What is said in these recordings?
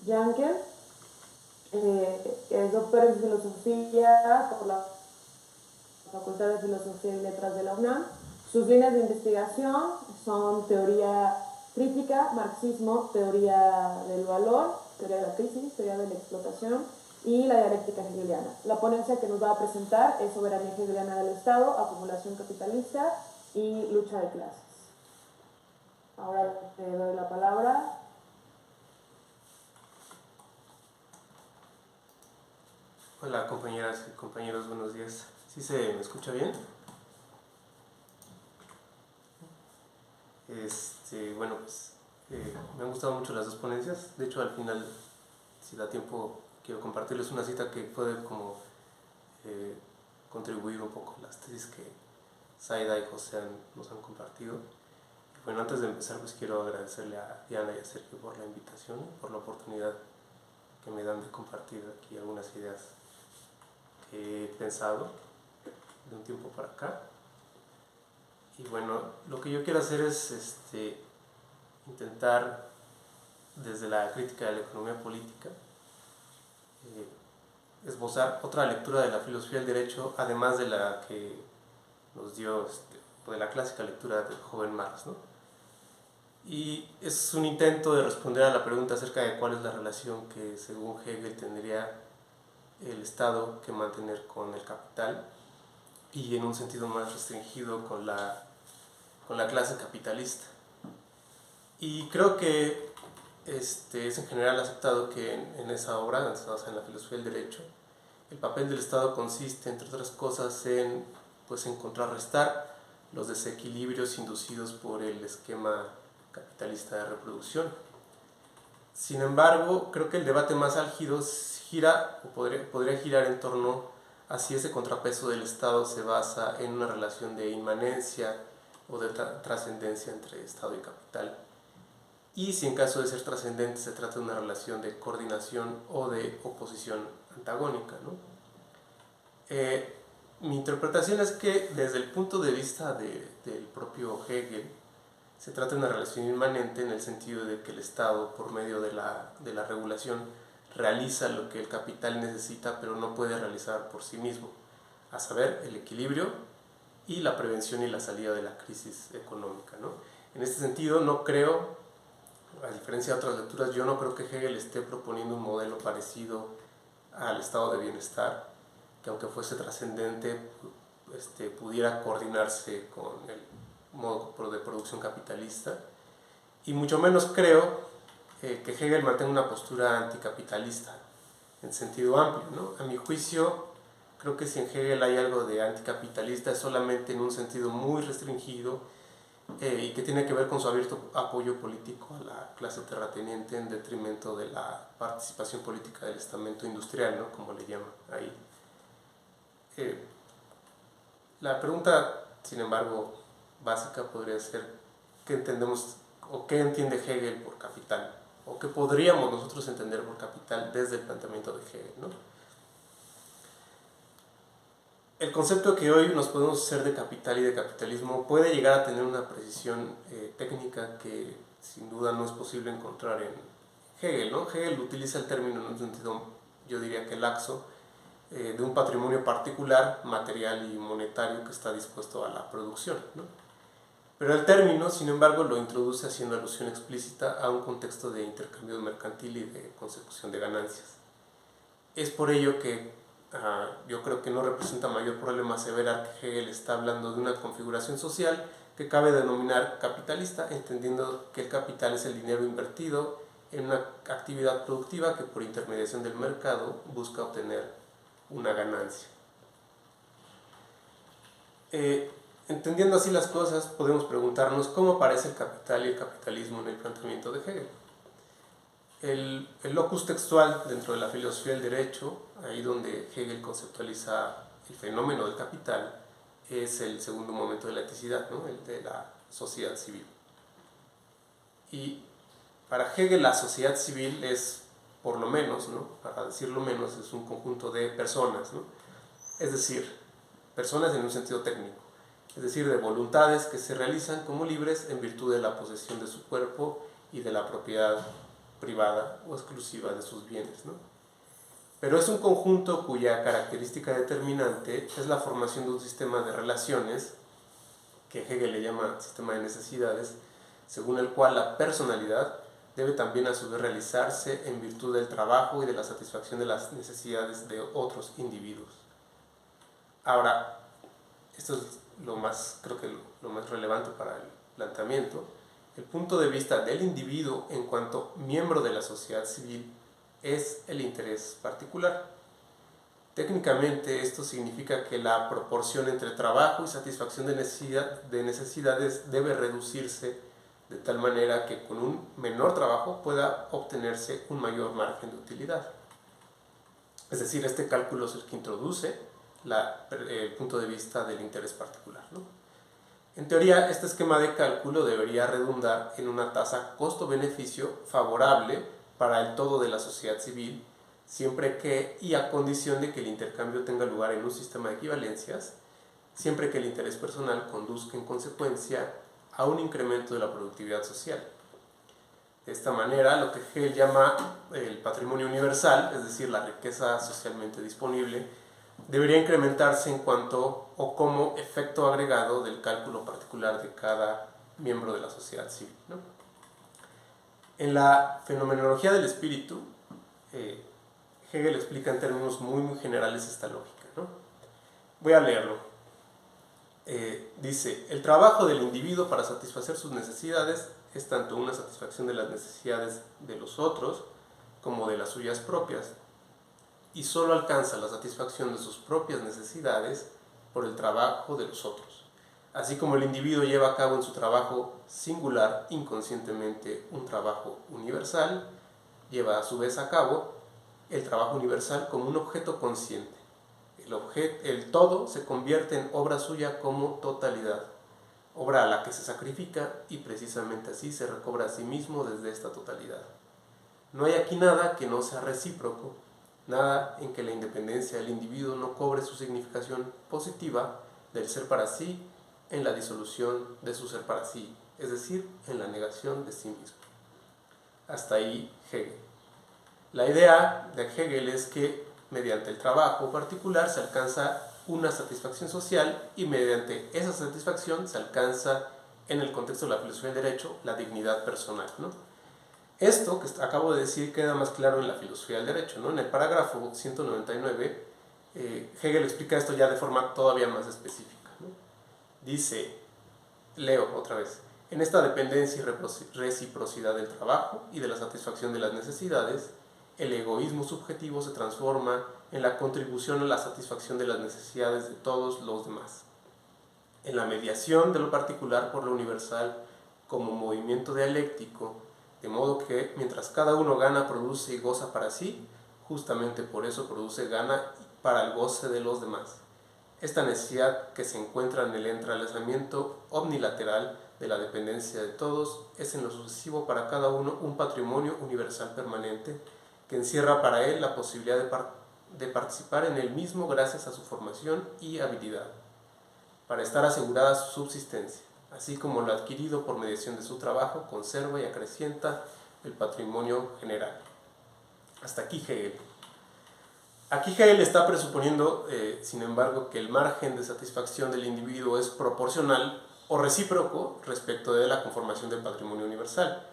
Jankel, es doctor en filosofía por la Facultad de Filosofía y Letras de la UNAM. Sus líneas de investigación son teoría crítica, marxismo, teoría del valor, teoría de la crisis, teoría de la explotación y la dialéctica hegeliana. La ponencia que nos va a presentar es soberanía hegeliana del Estado, acumulación capitalista y lucha de clases. Ahora te doy la palabra. Hola compañeras y compañeros, buenos días. ¿Sí se me escucha bien? Bueno, pues me han gustado mucho las dos ponencias. De hecho, al final, si da tiempo, quiero compartirles una cita que puede como contribuir un poco a las tesis que Zaida y José nos han compartido. Bueno, antes de empezar, pues quiero agradecerle a Diana y a Sergio por la invitación, por la oportunidad que me dan de compartir aquí algunas ideas que he pensado de un tiempo para acá. Y bueno, lo que yo quiero hacer es intentar, desde la crítica de la economía política, esbozar otra lectura de la filosofía del derecho, además de la que nos dio, o de la clásica lectura del joven Marx, ¿no? Y es un intento de responder a la pregunta acerca de cuál es la relación que, según Hegel, tendría el Estado que mantener con el capital, y en un sentido más restringido con la clase capitalista. Y creo que es en general aceptado que en esa obra, basada en la filosofía del derecho, el papel del Estado consiste, entre otras cosas, en contrarrestar los desequilibrios inducidos por el esquema capitalista de reproducción. Sin embargo, creo que el debate más álgido gira, o podría girar en torno a si ese contrapeso del Estado se basa en una relación de inmanencia o de trascendencia entre Estado y capital, y si en caso de ser trascendente se trata de una relación de coordinación o de oposición antagónica, ¿no? Mi interpretación es que desde el punto de vista del propio Hegel se trata de una relación inmanente, en el sentido de que el Estado, por medio de la regulación, realiza lo que el capital necesita pero no puede realizar por sí mismo, a saber, el equilibrio y la prevención y la salida de la crisis económica, ¿no? En este sentido, no creo, a diferencia de otras lecturas, yo no creo que Hegel esté proponiendo un modelo parecido al estado de bienestar, que aunque fuese trascendente, pudiera coordinarse con el modo de producción capitalista, y mucho menos creo que Hegel mantenga una postura anticapitalista en sentido amplio, ¿no? A mi juicio, creo que si en Hegel hay algo de anticapitalista es solamente en un sentido muy restringido, y que tiene que ver con su abierto apoyo político a la clase terrateniente en detrimento de la participación política del estamento industrial, ¿no? Como le llaman ahí. La pregunta, sin embargo, básica podría ser: ¿qué entendemos o qué entiende Hegel por capital? ¿O qué podríamos nosotros entender por capital desde el planteamiento de Hegel, ¿no? El concepto que hoy nos podemos hacer de capital y de capitalismo puede llegar a tener una precisión técnica que sin duda no es posible encontrar en Hegel, ¿no? Hegel utiliza el término en un sentido, yo diría que laxo, de un patrimonio particular, material y monetario, que está dispuesto a la producción, ¿no? Pero el término, sin embargo, lo introduce haciendo alusión explícita a un contexto de intercambio mercantil y de consecución de ganancias. Es por ello que yo creo que no representa mayor problema aseverar que Hegel está hablando de una configuración social que cabe denominar capitalista, entendiendo que el capital es el dinero invertido en una actividad productiva que por intermediación del mercado busca obtener una ganancia. Entendiendo así las cosas, podemos preguntarnos cómo aparece el capital y el capitalismo en el planteamiento de Hegel. El locus textual dentro de la filosofía del derecho, ahí donde Hegel conceptualiza el fenómeno del capital, es el segundo momento de la eticidad, ¿no? El de la sociedad civil. Y para Hegel la sociedad civil es, por lo menos, ¿no? Para decirlo menos, es un conjunto de personas, ¿no? Es decir, personas en un sentido técnico, es decir, de voluntades que se realizan como libres en virtud de la posesión de su cuerpo y de la propiedad privada o exclusiva de sus bienes, ¿no? Pero es un conjunto cuya característica determinante es la formación de un sistema de relaciones, que Hegel le llama sistema de necesidades, según el cual la personalidad debe también a su vez realizarse en virtud del trabajo y de la satisfacción de las necesidades de otros individuos. Ahora, esto es creo que lo más relevante para el planteamiento. El punto de vista del individuo en cuanto miembro de la sociedad civil es el interés particular. Técnicamente esto significa que la proporción entre trabajo y satisfacción de necesidades debe reducirse de tal manera que con un menor trabajo pueda obtenerse un mayor margen de utilidad. Es decir, este cálculo es el que introduce el punto de vista del interés particular, ¿no? En teoría, este esquema de cálculo debería redundar en una tasa costo-beneficio favorable para el todo de la sociedad civil, siempre que, y a condición de que el intercambio tenga lugar en un sistema de equivalencias, siempre que el interés personal conduzca en consecuencia a un incremento de la productividad social. De esta manera, lo que Hegel llama el patrimonio universal, es decir, la riqueza socialmente disponible, debería incrementarse en cuanto o como efecto agregado del cálculo particular de cada miembro de la sociedad civil, ¿no? En la fenomenología del espíritu, Hegel explica en términos muy generales esta lógica, ¿no? Voy a leerlo. Dice, el trabajo del individuo para satisfacer sus necesidades es tanto una satisfacción de las necesidades de los otros como de las suyas propias, y solo alcanza la satisfacción de sus propias necesidades por el trabajo de los otros. Así como el individuo lleva a cabo en su trabajo singular inconscientemente un trabajo universal, lleva a su vez a cabo el trabajo universal como un objeto consciente. El todo se convierte en obra suya como totalidad, obra a la que se sacrifica y precisamente así se recobra a sí mismo desde esta totalidad. No hay aquí nada que no sea recíproco, nada en que la independencia del individuo no cobre su significación positiva del ser para sí en la disolución de su ser para sí, es decir, en la negación de sí mismo. Hasta ahí Hegel. La idea de Hegel es que mediante el trabajo particular se alcanza una satisfacción social y mediante esa satisfacción se alcanza, en el contexto de la filosofía del derecho, la dignidad personal, ¿no? Esto que acabo de decir queda más claro en la filosofía del derecho, ¿no? En el parágrafo 199, Hegel explica esto ya de forma todavía más específica, ¿no? Dice, leo otra vez, en esta dependencia y reciprocidad del trabajo y de la satisfacción de las necesidades, el egoísmo subjetivo se transforma en la contribución a la satisfacción de las necesidades de todos los demás, en la mediación de lo particular por lo universal como movimiento dialéctico, de modo que mientras cada uno gana, produce y goza para sí, justamente por eso produce gana para el goce de los demás. Esta necesidad que se encuentra en el entrelazamiento omnilateral de la dependencia de todos es en lo sucesivo para cada uno un patrimonio universal permanente que encierra para él la posibilidad de participar en él mismo gracias a su formación y habilidad, para estar asegurada su subsistencia, así como lo adquirido por mediación de su trabajo conserva y acrecienta el patrimonio general. Hasta aquí Hegel. Aquí Hegel está presuponiendo, sin embargo, que el margen de satisfacción del individuo es proporcional o recíproco respecto de la conformación del patrimonio universal.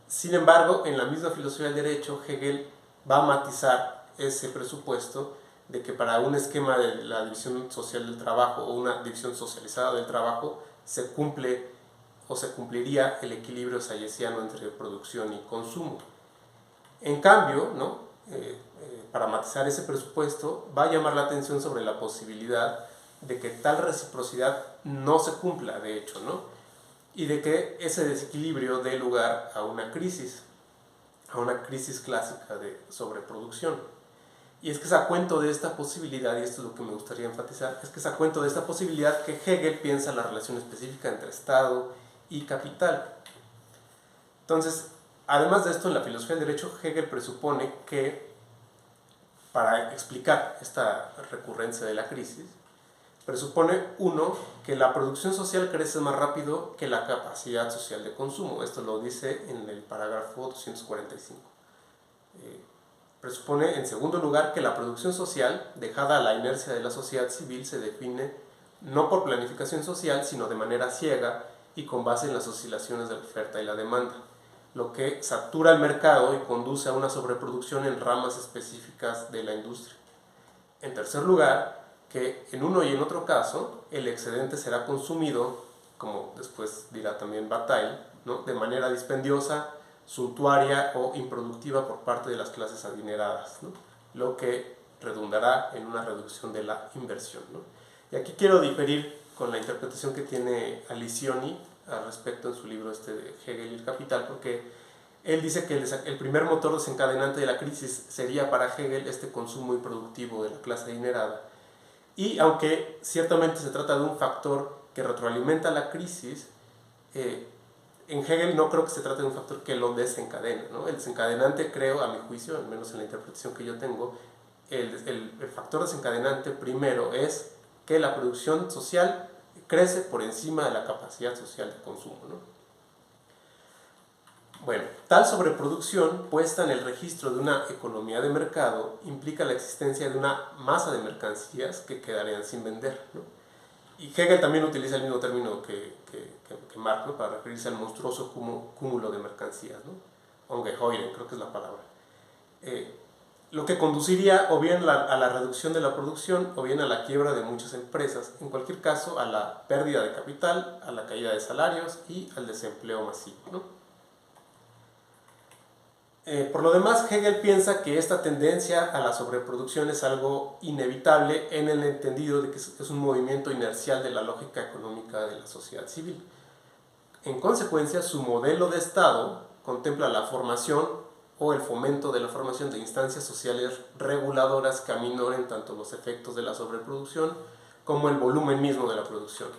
Sin embargo, en la misma filosofía del derecho, Hegel va a matizar ese presupuesto de que para un esquema de la división social del trabajo o una división socializada del trabajo se cumple o se cumpliría el equilibrio sayesiano entre producción y consumo. En cambio, ¿no? Para matizar ese presupuesto, va a llamar la atención sobre la posibilidad de que tal reciprocidad no se cumpla, de hecho, ¿no? Y de que ese desequilibrio dé lugar a una crisis clásica de sobreproducción. Y es que es a cuento de esta posibilidad, y esto es lo que me gustaría enfatizar, es que es a cuento de esta posibilidad que Hegel piensa la relación específica entre Estado y capital. Entonces, además de esto, en la filosofía del derecho, Hegel presupone que, para explicar esta recurrencia de la crisis, presupone, uno, que la producción social crece más rápido que la capacidad social de consumo. Esto lo dice en el parágrafo 245. presupone, en segundo lugar, que la producción social, dejada a la inercia de la sociedad civil, se define no por planificación social, sino de manera ciega y con base en las oscilaciones de la oferta y la demanda, lo que satura el mercado y conduce a una sobreproducción en ramas específicas de la industria. En tercer lugar, que en uno y en otro caso, el excedente será consumido, como después dirá también Bataille, ¿no?, de manera dispendiosa, suntuaria o improductiva por parte de las clases adineradas, ¿no?, lo que redundará en una reducción de la inversión, ¿no? Y aquí quiero diferir con la interpretación que tiene Alicioni al respecto en su libro de Hegel y el Capital, porque él dice que el primer motor desencadenante de la crisis sería para Hegel este consumo improductivo de la clase adinerada. Y aunque ciertamente se trata de un factor que retroalimenta la crisis, en Hegel no creo que se trate de un factor que lo desencadene, ¿no? El desencadenante, creo, a mi juicio, al menos en la interpretación que yo tengo, el factor desencadenante primero es que la producción social crece por encima de la capacidad social de consumo, ¿no? Bueno, tal sobreproducción puesta en el registro de una economía de mercado implica la existencia de una masa de mercancías que quedarían sin vender, ¿no? Y Hegel también utiliza el mismo término que Marx, ¿no?, para referirse al monstruoso cúmulo de mercancías, ¿no? Ungeheuer, creo que es la palabra. Lo que conduciría o bien a la reducción de la producción o bien a la quiebra de muchas empresas, en cualquier caso a la pérdida de capital, a la caída de salarios y al desempleo masivo, ¿no? Por lo demás, Hegel piensa que esta tendencia a la sobreproducción es algo inevitable en el entendido de que es un movimiento inercial de la lógica económica de la sociedad civil. En consecuencia, su modelo de Estado contempla la formación o el fomento de la formación de instancias sociales reguladoras que aminoren tanto los efectos de la sobreproducción como el volumen mismo de la producción.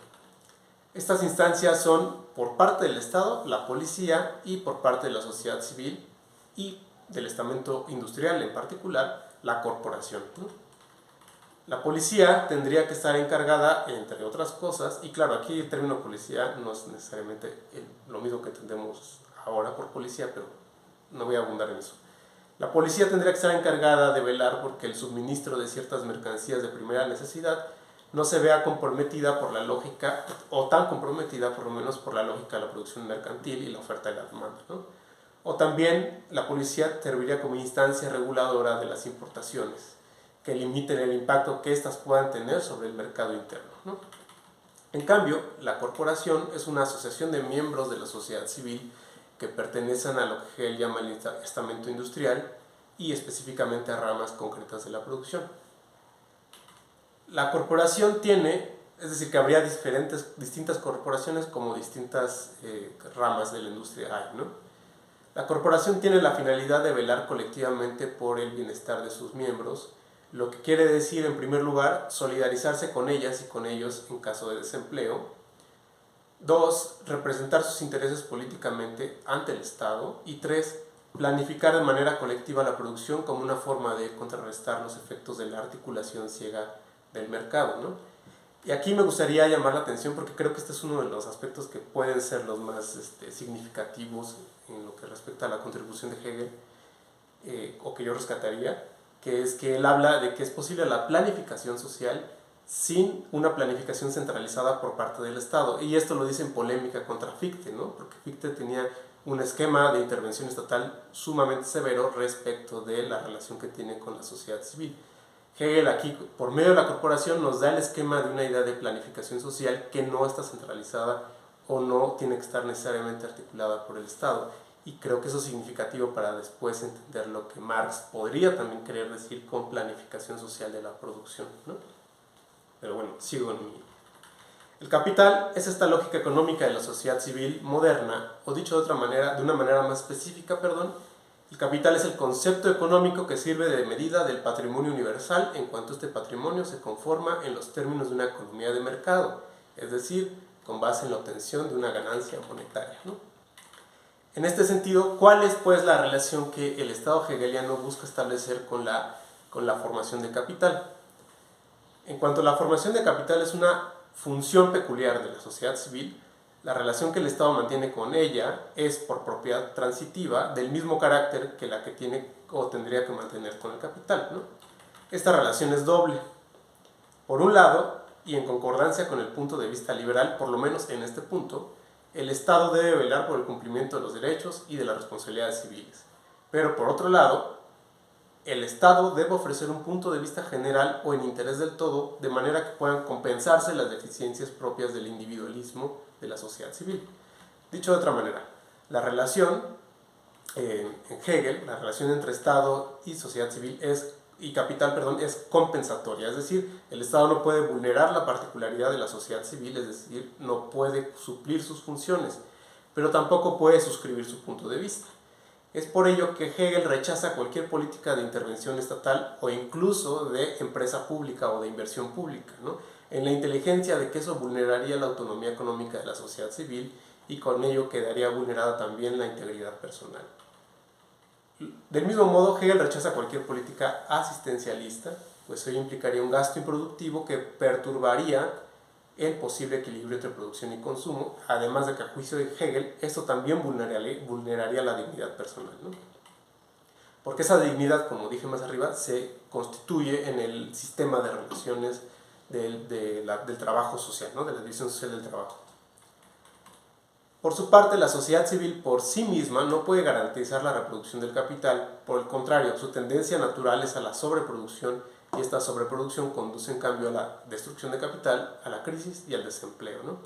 Estas instancias son, por parte del Estado, la policía, y por parte de la sociedad civil y del estamento industrial en particular, la corporación, ¿no? La policía tendría que estar encargada, entre otras cosas, y claro, aquí el término policía no es necesariamente lo mismo que entendemos ahora por policía, pero no voy a abundar en eso. La policía tendría que estar encargada de velar porque el suministro de ciertas mercancías de primera necesidad no se vea comprometida por la lógica, o tan comprometida por lo menos por la lógica de la producción mercantil y la oferta y la demanda, ¿no? O también la policía serviría como instancia reguladora de las importaciones, que limiten el impacto que éstas puedan tener sobre el mercado interno, ¿no? En cambio, la corporación es una asociación de miembros de la sociedad civil que pertenecen a lo que él llama el estamento industrial y específicamente a ramas concretas de la producción. La corporación tiene, es decir, que habría distintas corporaciones como distintas ramas de la industria hay, ¿no? La corporación tiene la finalidad de velar colectivamente por el bienestar de sus miembros, lo que quiere decir, en primer lugar, solidarizarse con ellas y con ellos en caso de desempleo. 2, representar sus intereses políticamente ante el Estado. Y 3, planificar de manera colectiva la producción como una forma de contrarrestar los efectos de la articulación ciega del mercado, ¿no? Y aquí me gustaría llamar la atención porque creo que este es uno de los aspectos que pueden ser los más significativos en lo que respecta a la contribución de Hegel, o que yo rescataría, que es que él habla de que es posible la planificación social sin una planificación centralizada por parte del Estado. Y esto lo dice en polémica contra Fichte, ¿no? Porque Fichte tenía un esquema de intervención estatal sumamente severo respecto de la relación que tiene con la sociedad civil. Hegel aquí, por medio de la corporación, nos da el esquema de una idea de planificación social que no está centralizada o no tiene que estar necesariamente articulada por el Estado. Y creo que eso es significativo para después entender lo que Marx podría también querer decir con planificación social de la producción, ¿no? Pero bueno, sigo en mi... El capital es esta lógica económica de la sociedad civil moderna, o dicho de una manera más específica, el capital es el concepto económico que sirve de medida del patrimonio universal en cuanto este patrimonio se conforma en los términos de una economía de mercado, es decir, con base en la obtención de una ganancia monetaria, ¿no? En este sentido, ¿cuál es pues la relación que el Estado hegeliano busca establecer con la formación de capital? En cuanto a la formación de capital es una función peculiar de la sociedad civil, la relación que el Estado mantiene con ella es por propiedad transitiva del mismo carácter que la que tiene o tendría que mantener con el capital, ¿no? Esta relación es doble. Por un lado, y en concordancia con el punto de vista liberal, por lo menos en este punto, el Estado debe velar por el cumplimiento de los derechos y de las responsabilidades civiles. Pero por otro lado, el Estado debe ofrecer un punto de vista general o en interés del todo, de manera que puedan compensarse las deficiencias propias del individualismo de la sociedad civil. Dicho de otra manera, la relación, en Hegel, la relación entre Estado y sociedad civil y capital, es compensatoria, es decir, el Estado no puede vulnerar la particularidad de la sociedad civil, es decir, no puede suplir sus funciones, pero tampoco puede suscribir su punto de vista. Es por ello que Hegel rechaza cualquier política de intervención estatal o incluso de empresa pública o de inversión pública, ¿no? En la inteligencia de que eso vulneraría la autonomía económica de la sociedad civil y con ello quedaría vulnerada también la integridad personal. Del mismo modo, Hegel rechaza cualquier política asistencialista, pues ello implicaría un gasto improductivo que perturbaría el posible equilibrio entre producción y consumo, además de que a juicio de Hegel esto también vulneraría la dignidad personal, ¿no? Porque esa dignidad, como dije más arriba, se constituye en el sistema de relaciones del trabajo social, ¿no? De la división social del trabajo. Por su parte, la sociedad civil por sí misma no puede garantizar la reproducción del capital, por el contrario, su tendencia natural es a la sobreproducción y esta sobreproducción conduce en cambio a la destrucción de capital, a la crisis y al desempleo, ¿no?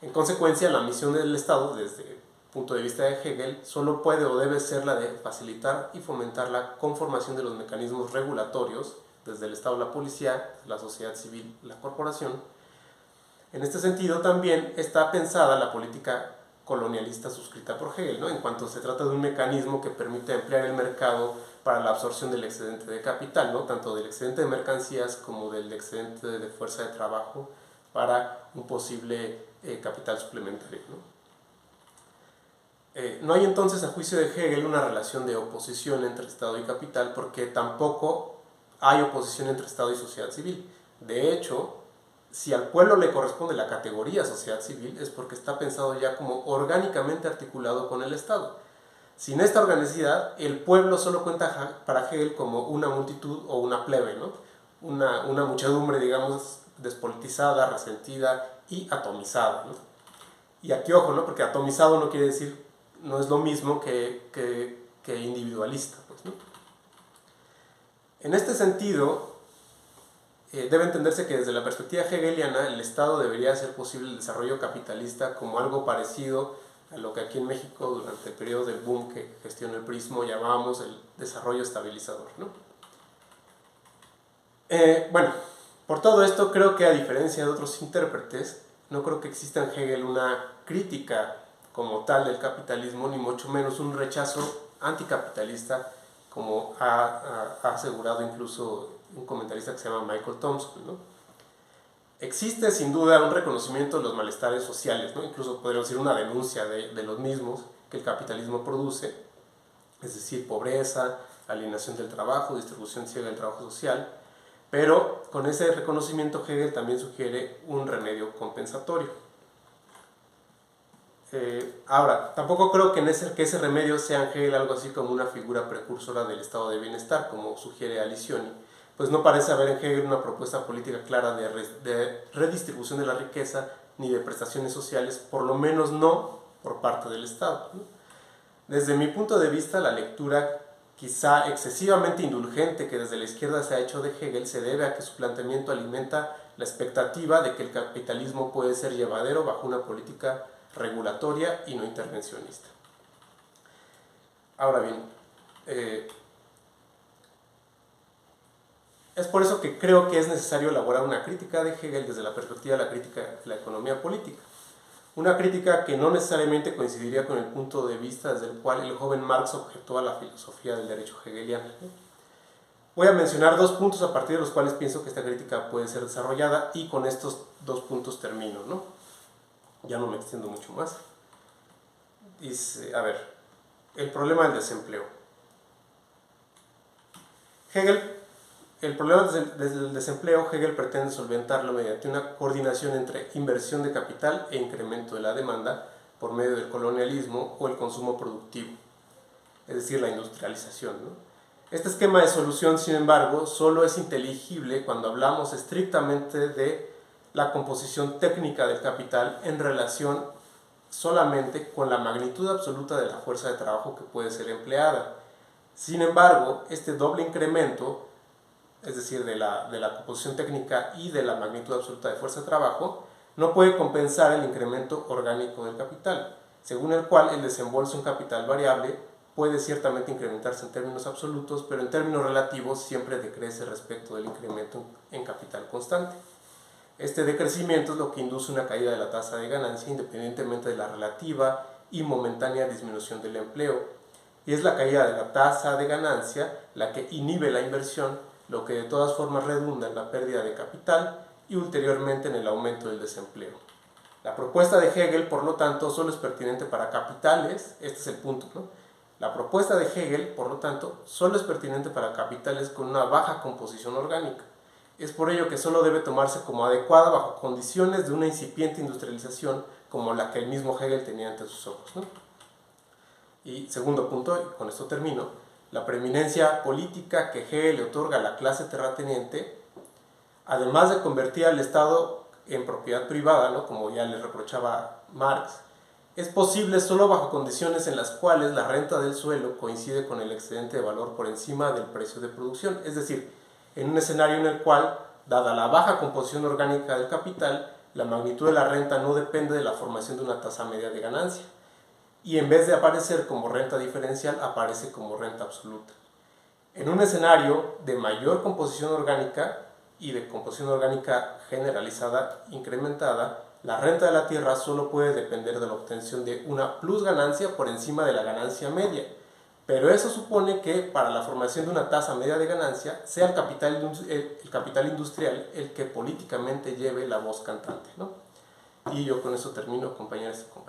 En consecuencia, la misión del Estado, desde el punto de vista de Hegel, solo puede o debe ser la de facilitar y fomentar la conformación de los mecanismos regulatorios, desde el Estado la policía, la sociedad civil, la corporación. En este sentido también está pensada la política colonialista suscrita por Hegel, ¿no? En cuanto se trata de un mecanismo que permite emplear el mercado para la absorción del excedente de capital, ¿no? Tanto del excedente de mercancías como del excedente de fuerza de trabajo para un posible capital suplementario, ¿no? No hay entonces, a juicio de Hegel, una relación de oposición entre Estado y capital, porque tampoco hay oposición entre Estado y sociedad civil. De hecho, si al pueblo le corresponde la categoría sociedad civil, es porque está pensado ya como orgánicamente articulado con el Estado. Sin esta organicidad, el pueblo solo cuenta para Hegel como una multitud o una plebe, ¿no? Una muchedumbre, digamos, despolitizada, resentida y atomizada, ¿no? Y aquí ojo, ¿no? Porque atomizado no quiere decir, no es lo mismo que individualista, pues, ¿no? En este sentido, debe entenderse que desde la perspectiva hegeliana el Estado debería hacer posible el desarrollo capitalista como algo parecido a lo que aquí en México durante el periodo del boom que gestionó el prismo llamábamos el desarrollo estabilizador, ¿no? Bueno, por todo esto creo que a diferencia de otros intérpretes, no creo que exista en Hegel una crítica como tal del capitalismo, ni mucho menos un rechazo anticapitalista como ha asegurado incluso un comentarista que se llama Michael Thompson, ¿no? Existe sin duda un reconocimiento de los malestares sociales, ¿no? Incluso podríamos decir una denuncia de los mismos que el capitalismo produce, es decir, pobreza, alienación del trabajo, distribución ciega del trabajo social, pero con ese reconocimiento Hegel también sugiere un remedio compensatorio. Ahora, tampoco creo que ese remedio sea en Hegel algo así como una figura precursora del estado de bienestar, como sugiere Alicioni, pues no parece haber en Hegel una propuesta política clara de redistribución de la riqueza ni de prestaciones sociales, por lo menos no por parte del Estado, ¿no? Desde mi punto de vista, la lectura quizá excesivamente indulgente que desde la izquierda se ha hecho de Hegel se debe a que su planteamiento alimenta la expectativa de que el capitalismo puede ser llevadero bajo una política regulatoria y no intervencionista. Ahora bien, es por eso que creo que es necesario elaborar una crítica de Hegel desde la perspectiva de la crítica de la economía política. Una crítica que no necesariamente coincidiría con el punto de vista desde el cual el joven Marx objetó a la filosofía del derecho hegeliano, ¿no? Voy a mencionar 2 puntos a partir de los cuales pienso que esta crítica puede ser desarrollada y con estos 2 puntos termino, ¿no? Ya no me extiendo mucho más. Dice, a ver, el problema del desempleo. El problema del desempleo, Hegel pretende solventarlo mediante una coordinación entre inversión de capital e incremento de la demanda por medio del colonialismo o el consumo productivo, es decir, la industrialización, ¿no? Este esquema de solución, sin embargo, solo es inteligible cuando hablamos estrictamente de la composición técnica del capital en relación solamente con la magnitud absoluta de la fuerza de trabajo que puede ser empleada. Sin embargo, este doble incremento, es decir, de la composición técnica y de la magnitud absoluta de fuerza de trabajo, no puede compensar el incremento orgánico del capital, según el cual el desembolso en capital variable puede ciertamente incrementarse en términos absolutos, pero en términos relativos siempre decrece respecto del incremento en capital constante. Este decrecimiento es lo que induce una caída de la tasa de ganancia independientemente de la relativa y momentánea disminución del empleo, y es la caída de la tasa de ganancia la que inhibe la inversión, lo que de todas formas redunda en la pérdida de capital y ulteriormente en el aumento del desempleo. La propuesta de Hegel, por lo tanto, solo es pertinente para capitales, este es el punto, ¿no? La propuesta de Hegel, por lo tanto, solo es pertinente para capitales con una baja composición orgánica. Es por ello que solo debe tomarse como adecuada bajo condiciones de una incipiente industrialización como la que el mismo Hegel tenía ante sus ojos, ¿no? Y segundo punto, y con esto termino, la preeminencia política que Hegel le otorga a la clase terrateniente, además de convertir al Estado en propiedad privada, ¿no?, como ya le reprochaba Marx, es posible solo bajo condiciones en las cuales la renta del suelo coincide con el excedente de valor por encima del precio de producción, es decir, en un escenario en el cual, dada la baja composición orgánica del capital, la magnitud de la renta no depende de la formación de una tasa media de ganancia, y en vez de aparecer como renta diferencial, aparece como renta absoluta. En un escenario de mayor composición orgánica y de composición orgánica generalizada, incrementada, la renta de la tierra solo puede depender de la obtención de una plus ganancia por encima de la ganancia media, pero eso supone que para la formación de una tasa media de ganancia sea el capital industrial el que políticamente lleve la voz cantante, ¿no? Y yo con eso termino, compañeros y compañeros.